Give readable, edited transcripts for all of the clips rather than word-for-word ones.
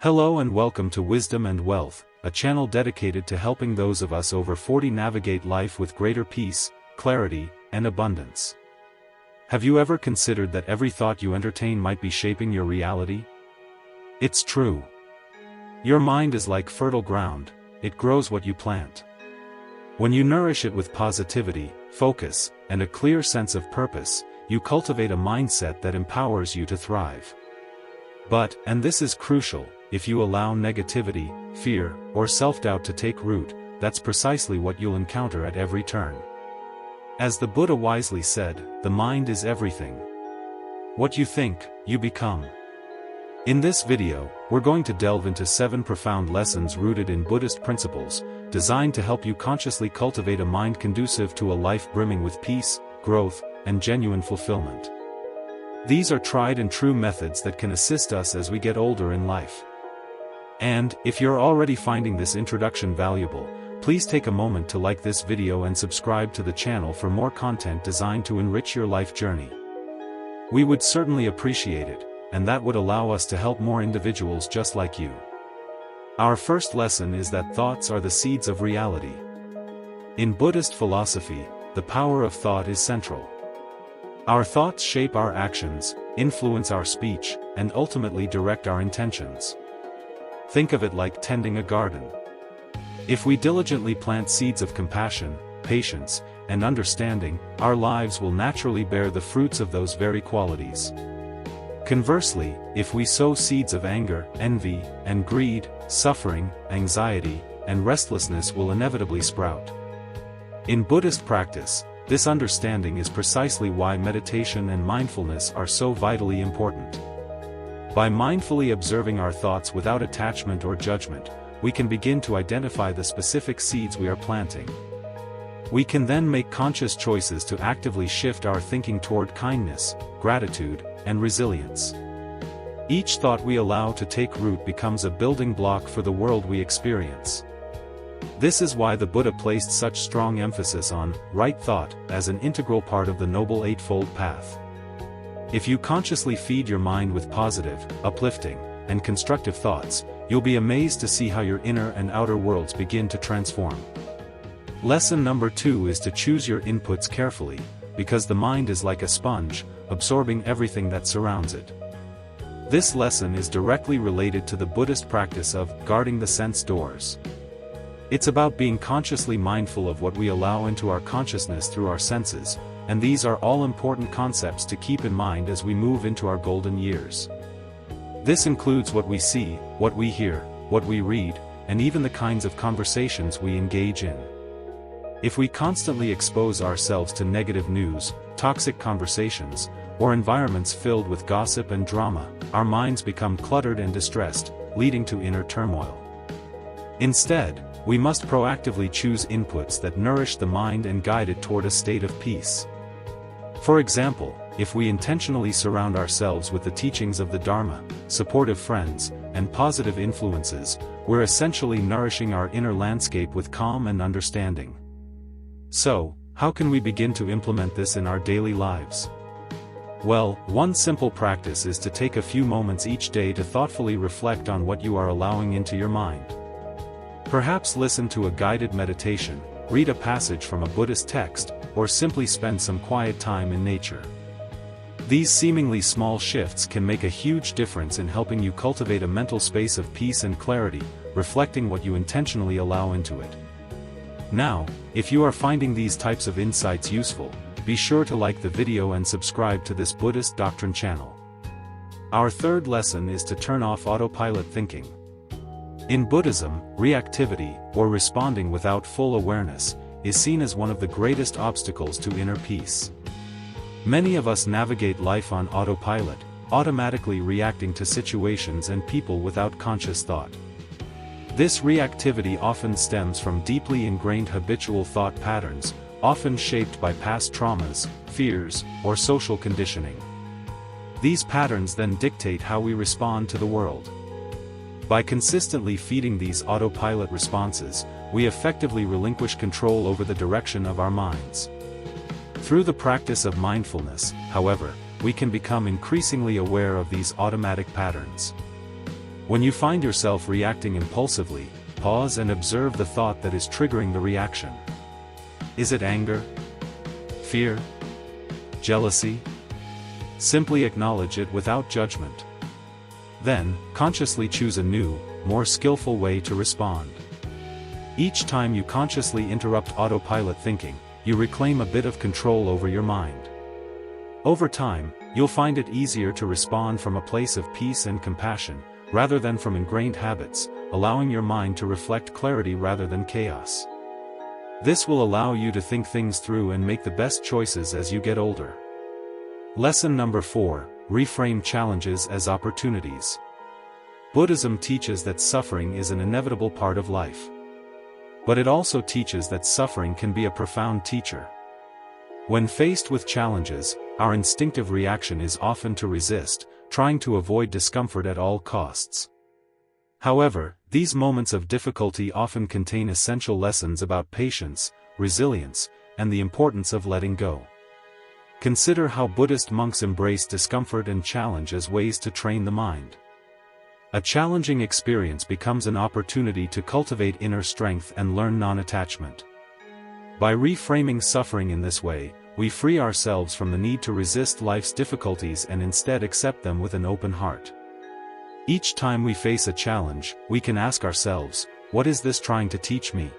Hello and welcome to Wisdom and Wealth, a channel dedicated to helping those of us over 40 navigate life with greater peace, clarity, and abundance. Have you ever considered that every thought you entertain might be shaping your reality? It's true. Your mind is like fertile ground, it grows what you plant. When you nourish it with positivity, focus, and a clear sense of purpose, you cultivate a mindset that empowers you to thrive. But, and this is crucial, if you allow negativity, fear, or self-doubt to take root, that's precisely what you'll encounter at every turn. As the Buddha wisely said, the mind is everything. What you think, you become. In this video, we're going to delve into 7 profound lessons rooted in Buddhist principles, designed to help you consciously cultivate a mind conducive to a life brimming with peace, growth, and genuine fulfillment. These are tried and true methods that can assist us as we get older in life. And, if you're already finding this introduction valuable, please take a moment to like this video and subscribe to the channel for more content designed to enrich your life journey. We would certainly appreciate it, and that would allow us to help more individuals just like you. Our first lesson is that thoughts are the seeds of reality. In Buddhist philosophy, the power of thought is central. Our thoughts shape our actions, influence our speech, and ultimately direct our intentions. Think of it like tending a garden. If we diligently plant seeds of compassion, patience, and understanding, our lives will naturally bear the fruits of those very qualities. Conversely, if we sow seeds of anger, envy, and greed, suffering, anxiety, and restlessness will inevitably sprout. In Buddhist practice, this understanding is precisely why meditation and mindfulness are so vitally important. By mindfully observing our thoughts without attachment or judgment, we can begin to identify the specific seeds we are planting. We can then make conscious choices to actively shift our thinking toward kindness, gratitude, and resilience. Each thought we allow to take root becomes a building block for the world we experience. This is why the Buddha placed such strong emphasis on right thought as an integral part of the Noble Eightfold Path. If you consciously feed your mind with positive, uplifting, and constructive thoughts, you'll be amazed to see how your inner and outer worlds begin to transform. Lesson number 2 is to choose your inputs carefully, because the mind is like a sponge, absorbing everything that surrounds it. This lesson is directly related to the Buddhist practice of guarding the sense doors. It's about being consciously mindful of what we allow into our consciousness through our senses, and these are all important concepts to keep in mind as we move into our golden years. This includes what we see, what we hear, what we read, and even the kinds of conversations we engage in. If we constantly expose ourselves to negative news, toxic conversations, or environments filled with gossip and drama, our minds become cluttered and distressed, leading to inner turmoil. Instead, we must proactively choose inputs that nourish the mind and guide it toward a state of peace. For example, if we intentionally surround ourselves with the teachings of the Dharma, supportive friends, and positive influences, we're essentially nourishing our inner landscape with calm and understanding. So, how can we begin to implement this in our daily lives? Well, one simple practice is to take a few moments each day to thoughtfully reflect on what you are allowing into your mind. Perhaps listen to a guided meditation, read a passage from a Buddhist text, or simply spend some quiet time in nature. These seemingly small shifts can make a huge difference in helping you cultivate a mental space of peace and clarity, reflecting what you intentionally allow into it. Now, if you are finding these types of insights useful, be sure to like the video and subscribe to this Buddhist doctrine channel. Our third lesson is to turn off autopilot thinking. In Buddhism, reactivity, or responding without full awareness, is seen as one of the greatest obstacles to inner peace. Many of us navigate life on autopilot, automatically reacting to situations and people without conscious thought. This reactivity often stems from deeply ingrained habitual thought patterns, often shaped by past traumas, fears, or social conditioning. These patterns then dictate how we respond to the world. By consistently feeding these autopilot responses, we effectively relinquish control over the direction of our minds. Through the practice of mindfulness, however, we can become increasingly aware of these automatic patterns. When you find yourself reacting impulsively, pause and observe the thought that is triggering the reaction. Is it anger? Fear? Jealousy? Simply acknowledge it without judgment. Then, consciously choose a new, more skillful way to respond. Each time you consciously interrupt autopilot thinking, you reclaim a bit of control over your mind. Over time, you'll find it easier to respond from a place of peace and compassion, rather than from ingrained habits, allowing your mind to reflect clarity rather than chaos. This will allow you to think things through and make the best choices as you get older. Lesson number 4, reframe challenges as opportunities. Buddhism teaches that suffering is an inevitable part of life. But it also teaches that suffering can be a profound teacher. When faced with challenges, our instinctive reaction is often to resist, trying to avoid discomfort at all costs. However, these moments of difficulty often contain essential lessons about patience, resilience, and the importance of letting go. Consider how Buddhist monks embrace discomfort and challenge as ways to train the mind. A challenging experience becomes an opportunity to cultivate inner strength and learn non-attachment. By reframing suffering in this way, we free ourselves from the need to resist life's difficulties and instead accept them with an open heart. Each time we face a challenge, we can ask ourselves, what is this trying to teach me?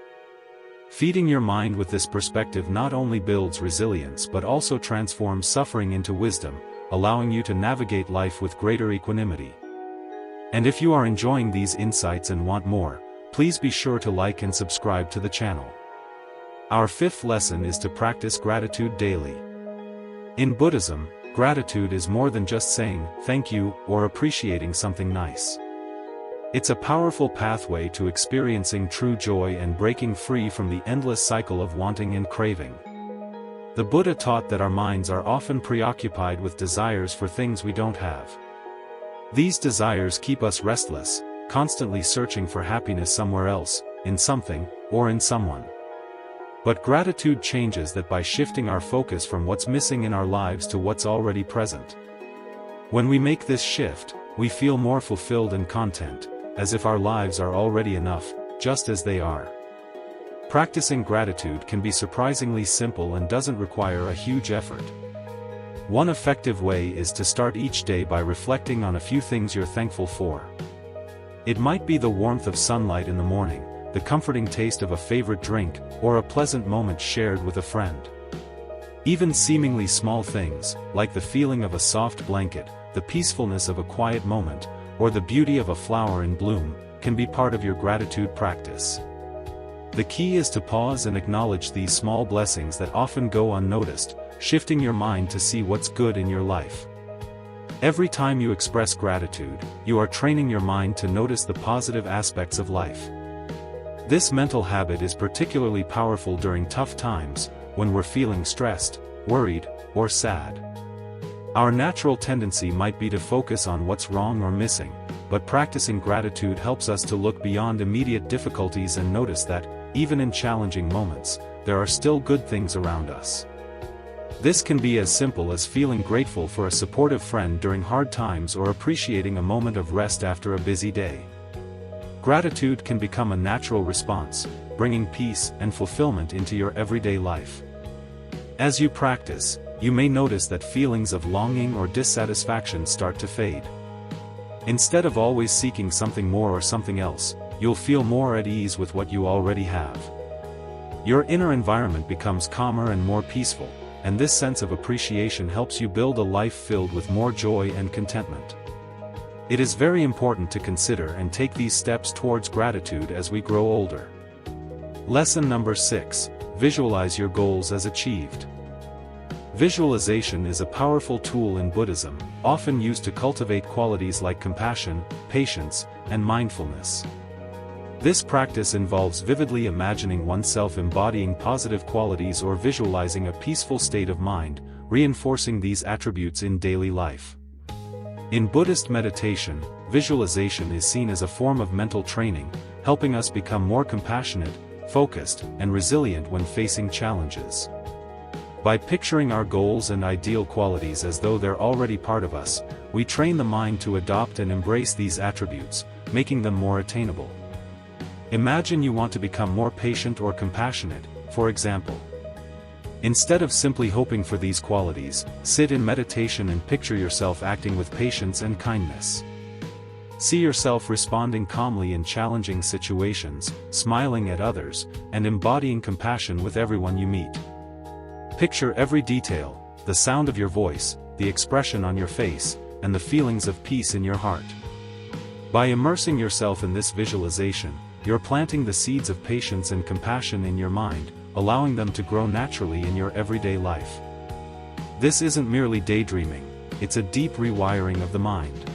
Feeding your mind with this perspective not only builds resilience but also transforms suffering into wisdom, allowing you to navigate life with greater equanimity. And if you are enjoying these insights and want more, please be sure to like and subscribe to the channel. Our 5th lesson is to practice gratitude daily. In Buddhism, gratitude is more than just saying thank you or appreciating something nice. It's a powerful pathway to experiencing true joy and breaking free from the endless cycle of wanting and craving. The Buddha taught that our minds are often preoccupied with desires for things we don't have. These desires keep us restless, constantly searching for happiness somewhere else, in something, or in someone. But gratitude changes that by shifting our focus from what's missing in our lives to what's already present. When we make this shift, we feel more fulfilled and content, as if our lives are already enough, just as they are. Practicing gratitude can be surprisingly simple and doesn't require a huge effort. One effective way is to start each day by reflecting on a few things you're thankful for. It might be the warmth of sunlight in the morning, the comforting taste of a favorite drink, or a pleasant moment shared with a friend. Even seemingly small things, like the feeling of a soft blanket, the peacefulness of a quiet moment, or the beauty of a flower in bloom, can be part of your gratitude practice. The key is to pause and acknowledge these small blessings that often go unnoticed, shifting your mind to see what's good in your life. Every time you express gratitude, you are training your mind to notice the positive aspects of life. This mental habit is particularly powerful during tough times, when we're feeling stressed, worried, or sad. Our natural tendency might be to focus on what's wrong or missing, but practicing gratitude helps us to look beyond immediate difficulties and notice that, even in challenging moments, there are still good things around us. This can be as simple as feeling grateful for a supportive friend during hard times or appreciating a moment of rest after a busy day. Gratitude can become a natural response, bringing peace and fulfillment into your everyday life. As you practice, you may notice that feelings of longing or dissatisfaction start to fade. Instead of always seeking something more or something else, you'll feel more at ease with what you already have. Your inner environment becomes calmer and more peaceful, and this sense of appreciation helps you build a life filled with more joy and contentment. It is very important to consider and take these steps towards gratitude as we grow older. Lesson number 6, visualize your goals as achieved. Visualization is a powerful tool in Buddhism, often used to cultivate qualities like compassion, patience, and mindfulness. This practice involves vividly imagining oneself embodying positive qualities or visualizing a peaceful state of mind, reinforcing these attributes in daily life. In Buddhist meditation, visualization is seen as a form of mental training, helping us become more compassionate, focused, and resilient when facing challenges. By picturing our goals and ideal qualities as though they're already part of us, we train the mind to adopt and embrace these attributes, making them more attainable. Imagine you want to become more patient or compassionate, for example. Instead of simply hoping for these qualities, sit in meditation and picture yourself acting with patience and kindness. See yourself responding calmly in challenging situations, smiling at others, and embodying compassion with everyone you meet. Picture every detail, the sound of your voice, the expression on your face, and the feelings of peace in your heart. By immersing yourself in this visualization, you're planting the seeds of patience and compassion in your mind, allowing them to grow naturally in your everyday life. This isn't merely daydreaming, it's a deep rewiring of the mind.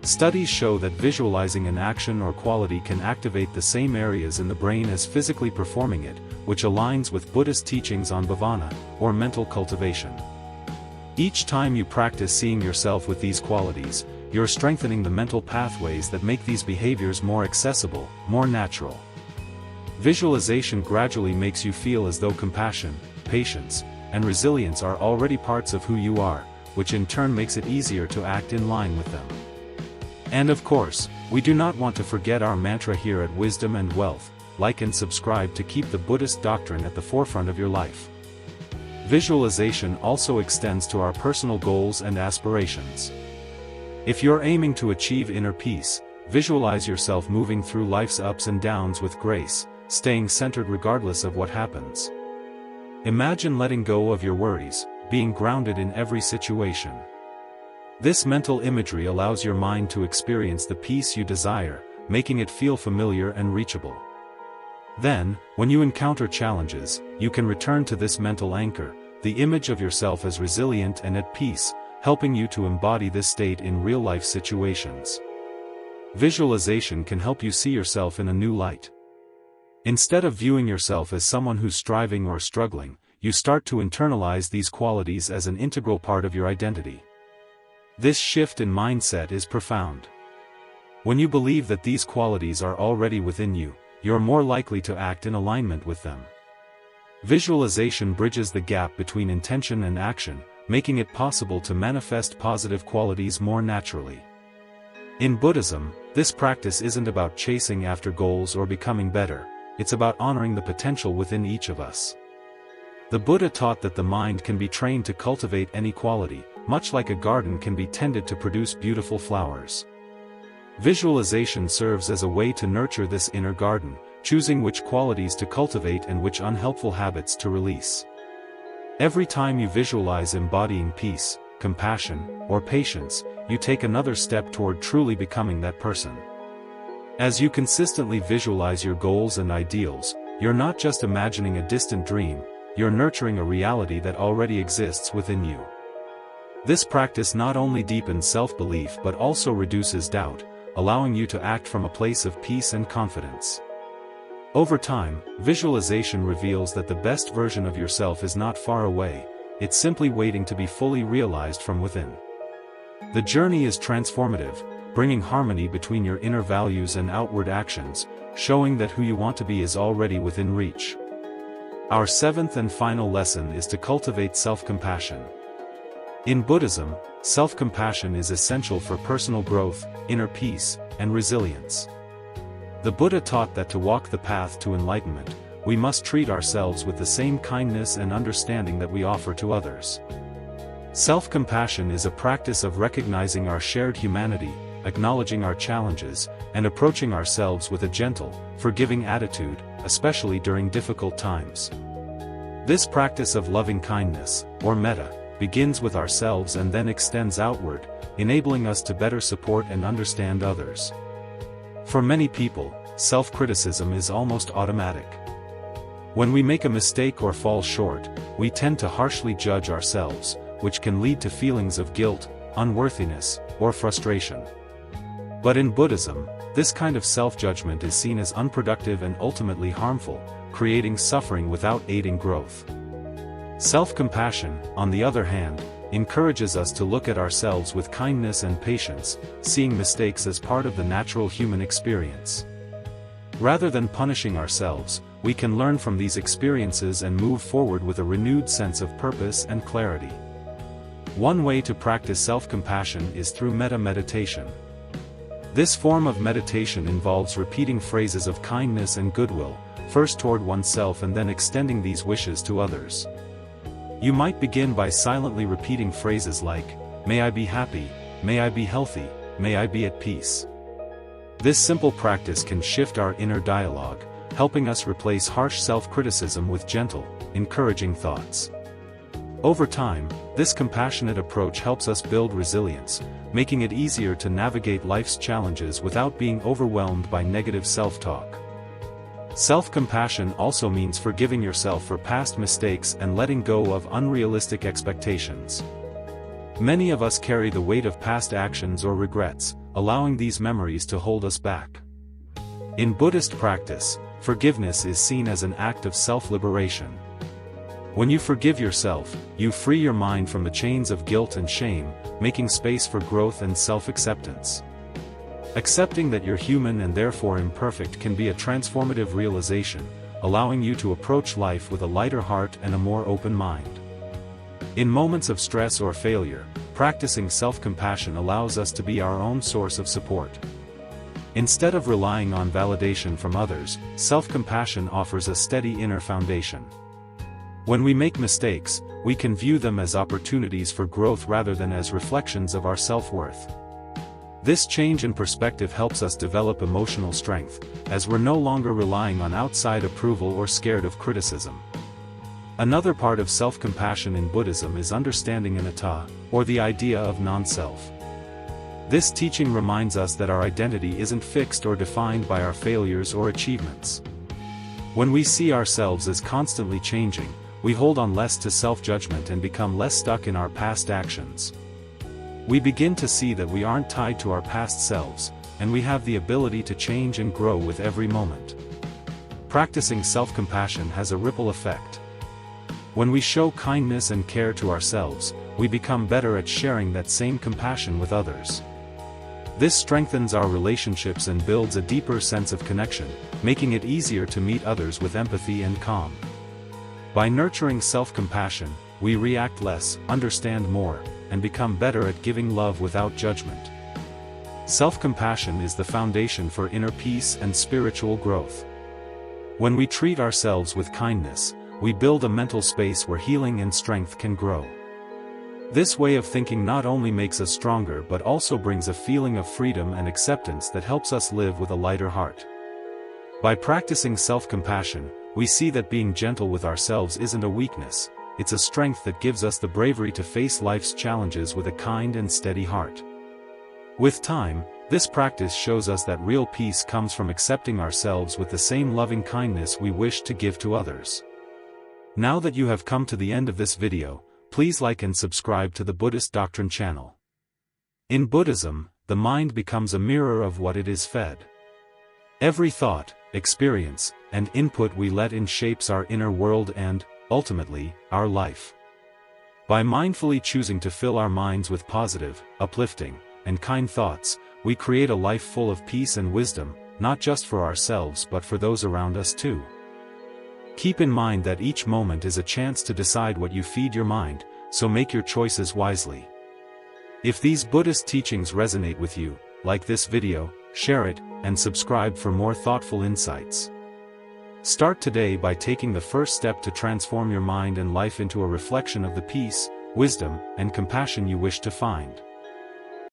Studies show that visualizing an action or quality can activate the same areas in the brain as physically performing it, which aligns with Buddhist teachings on bhavana, or mental cultivation. Each time you practice seeing yourself with these qualities, you're strengthening the mental pathways that make these behaviors more accessible, more natural. Visualization gradually makes you feel as though compassion, patience, and resilience are already parts of who you are, which in turn makes it easier to act in line with them. And of course, we do not want to forget our mantra here at Wisdom and Wealth: like and subscribe to keep the Buddhist doctrine at the forefront of your life. Visualization also extends to our personal goals and aspirations. If you're aiming to achieve inner peace, visualize yourself moving through life's ups and downs with grace, staying centered regardless of what happens. Imagine letting go of your worries, being grounded in every situation. This mental imagery allows your mind to experience the peace you desire, making it feel familiar and reachable. Then, when you encounter challenges, you can return to this mental anchor, the image of yourself as resilient and at peace, helping you to embody this state in real-life situations. Visualization can help you see yourself in a new light. Instead of viewing yourself as someone who's striving or struggling, you start to internalize these qualities as an integral part of your identity. This shift in mindset is profound. When you believe that these qualities are already within you, you're more likely to act in alignment with them. Visualization bridges the gap between intention and action, making it possible to manifest positive qualities more naturally. In Buddhism, this practice isn't about chasing after goals or becoming better, it's about honoring the potential within each of us. The Buddha taught that the mind can be trained to cultivate any quality, much like a garden can be tended to produce beautiful flowers. Visualization serves as a way to nurture this inner garden, choosing which qualities to cultivate and which unhelpful habits to release. Every time you visualize embodying peace, compassion, or patience, you take another step toward truly becoming that person. As you consistently visualize your goals and ideals, you're not just imagining a distant dream, you're nurturing a reality that already exists within you. This practice not only deepens self-belief but also reduces doubt, allowing you to act from a place of peace and confidence. Over time, visualization reveals that the best version of yourself is not far away, it's simply waiting to be fully realized from within. The journey is transformative, bringing harmony between your inner values and outward actions, showing that who you want to be is already within reach. Our seventh and final lesson is to cultivate self-compassion. In Buddhism, self-compassion is essential for personal growth, inner peace, and resilience. The Buddha taught that to walk the path to enlightenment, we must treat ourselves with the same kindness and understanding that we offer to others. Self-compassion is a practice of recognizing our shared humanity, acknowledging our challenges, and approaching ourselves with a gentle, forgiving attitude, especially during difficult times. This practice of loving kindness, or metta, begins with ourselves and then extends outward, enabling us to better support and understand others. For many people, self-criticism is almost automatic. When we make a mistake or fall short, we tend to harshly judge ourselves, which can lead to feelings of guilt, unworthiness, or frustration. But in Buddhism, this kind of self-judgment is seen as unproductive and ultimately harmful, creating suffering without aiding growth. Self-compassion, on the other hand, encourages us to look at ourselves with kindness and patience, seeing mistakes as part of the natural human experience. Rather than punishing ourselves, we can learn from these experiences and move forward with a renewed sense of purpose and clarity. One way to practice self-compassion is through metta meditation. This form of meditation involves repeating phrases of kindness and goodwill, first toward oneself and then extending these wishes to others. You might begin by silently repeating phrases like, "May I be happy, may I be healthy, may I be at peace." This simple practice can shift our inner dialogue, helping us replace harsh self-criticism with gentle, encouraging thoughts. Over time, this compassionate approach helps us build resilience, making it easier to navigate life's challenges without being overwhelmed by negative self-talk. Self-compassion also means forgiving yourself for past mistakes and letting go of unrealistic expectations. Many of us carry the weight of past actions or regrets, allowing these memories to hold us back. In Buddhist practice, forgiveness is seen as an act of self-liberation. When you forgive yourself, you free your mind from the chains of guilt and shame, making space for growth and self-acceptance. Accepting that you're human and therefore imperfect can be a transformative realization, allowing you to approach life with a lighter heart and a more open mind. In moments of stress or failure, practicing self-compassion allows us to be our own source of support. Instead of relying on validation from others, self-compassion offers a steady inner foundation. When we make mistakes, we can view them as opportunities for growth rather than as reflections of our self-worth. This change in perspective helps us develop emotional strength, as we're no longer relying on outside approval or scared of criticism. Another part of self-compassion in Buddhism is understanding anatta, or the idea of non-self. This teaching reminds us that our identity isn't fixed or defined by our failures or achievements. When we see ourselves as constantly changing, we hold on less to self-judgment and become less stuck in our past actions. We begin to see that we aren't tied to our past selves, and we have the ability to change and grow with every moment. Practicing self-compassion has a ripple effect. When we show kindness and care to ourselves, we become better at sharing that same compassion with others. This strengthens our relationships and builds a deeper sense of connection, making it easier to meet others with empathy and calm. By nurturing self-compassion, we react less, understand more, and become better at giving love without judgment. Self-compassion is the foundation for inner peace and spiritual growth. When we treat ourselves with kindness, we build a mental space where healing and strength can grow. This way of thinking not only makes us stronger but also brings a feeling of freedom and acceptance that helps us live with a lighter heart. By practicing self-compassion, we see that being gentle with ourselves isn't a weakness, it's a strength that gives us the bravery to face life's challenges with a kind and steady heart. With time, this practice shows us that real peace comes from accepting ourselves with the same loving kindness we wish to give to others. Now that you have come to the end of this video, please like and subscribe to the Buddhist Doctrine channel. In Buddhism, the mind becomes a mirror of what it is fed. Every thought, experience, and input we let in shapes our inner world and, ultimately, our life. By mindfully choosing to fill our minds with positive, uplifting, and kind thoughts, we create a life full of peace and wisdom, not just for ourselves but for those around us too. Keep in mind that each moment is a chance to decide what you feed your mind, so make your choices wisely. If these Buddhist teachings resonate with you, like this video, share it, and subscribe for more thoughtful insights. Start today by taking the first step to transform your mind and life into a reflection of the peace, wisdom, and compassion you wish to find.